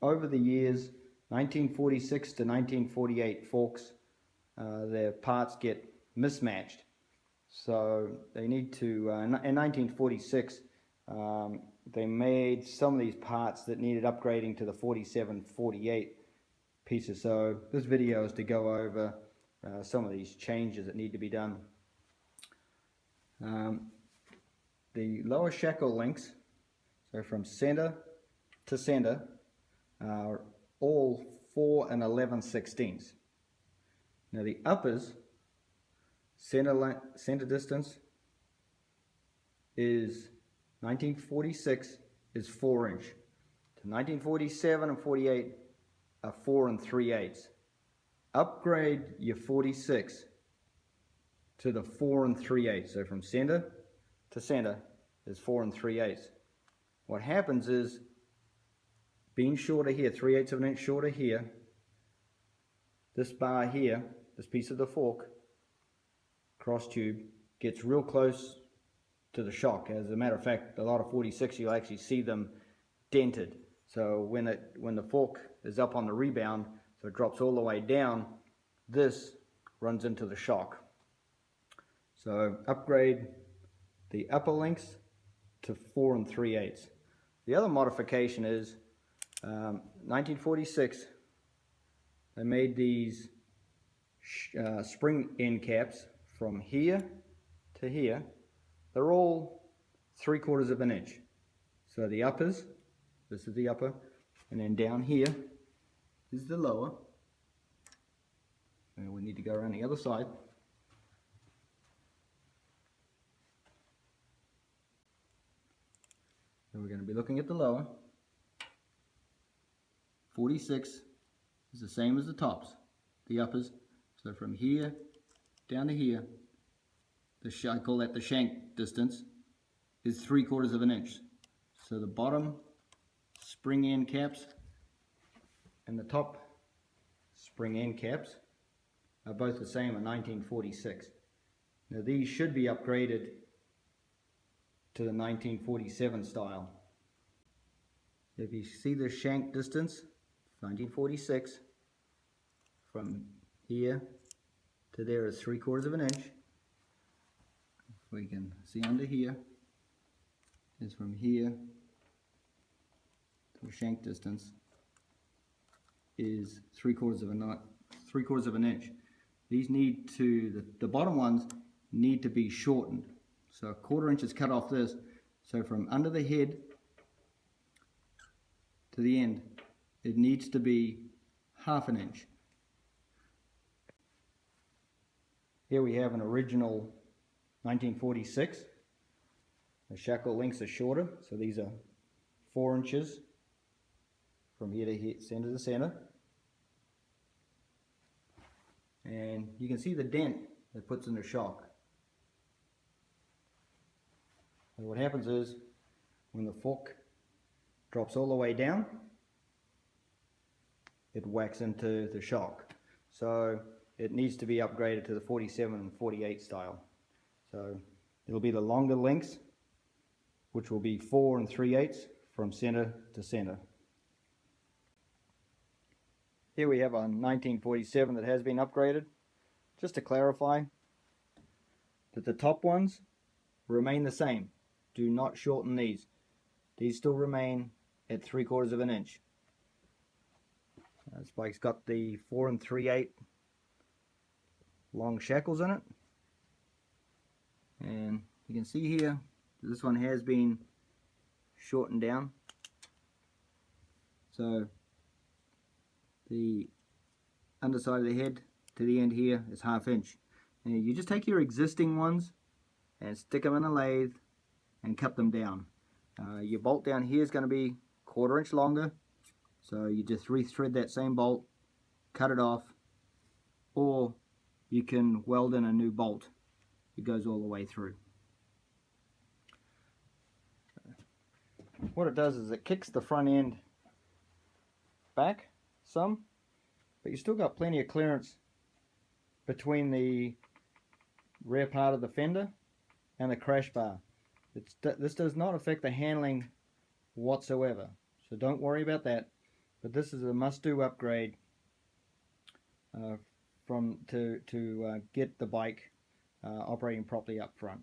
over the years, 1946 to 1948 forks, their parts get mismatched. So they need to, in 1946, they made some of these parts that needed upgrading to the 47-48 pieces. So this video is to go over some of these changes that need to be done. The lower shackle links, so from center to center, are all 4 11/16. Now the uppers, center distance is 1946 is 4 inch. To 1947 and 48 are 4 3/8. Upgrade your 46 to the 4 3/8. So from center to center is 4 3/8. What happens is, being shorter here, 3/8 of an inch shorter here, this bar here, this piece of the fork, cross tube, gets real close to the shock. As a matter of fact, a lot of 46 you'll actually see them dented. So when the fork is up on the rebound, so it drops all the way down, this runs into the shock. So upgrade the upper links to 4 3/8. The other modification is 1946, they made these spring end caps from here to here. They're all 3/4 of an inch. So the uppers, this is the upper, and then down here is the lower. And we need to go around the other side. So we're going to be looking at the lower. 46 is the same as the tops, the uppers. So from here down to here, I call that the shank distance, is 3/4 of an inch. So the bottom spring end caps and the top spring end caps are both the same at 1946. Now these should be upgraded to the 1947 style. If you see the shank distance, 1946, from here to there is 3/4 of an inch. We can see under here is from here to the shank distance is 3/4 of an inch. These need to, the bottom ones need to be shortened. So 1/4 inch is cut off this. So from under the head to the end, it needs to be 1/2 an inch. Here we have an original 1946. The shackle links are shorter, so these are 4 inches from here to here, center to center. And you can see the dent that puts in the shock. And what happens is, when the fork drops all the way down, it whacks into the shock. So it needs to be upgraded to the 47 and 48 style. So it'll be the longer links, which will be 4 3/8 from center to center. Here we have a 1947 that has been upgraded. Just to clarify, that the top ones remain the same. Do not shorten these. These still remain at 3/4 of an inch. This bike's got the 4 3/8 long shackles in it. And you can see here, this one has been shortened down. So the underside of the head to the end here is 1/2 inch. And you just take your existing ones and stick them in a lathe and cut them down. Your bolt down here is going to be 1/4 inch longer, so you just rethread that same bolt, cut it off, or you can weld in a new bolt. It goes all the way through. What it does is it kicks the front end back some, but you still got plenty of clearance between the rear part of the fender and the crash bar. This does not affect the handling whatsoever, so don't worry about that. But this is a must-do upgrade to get the bike operating properly up front.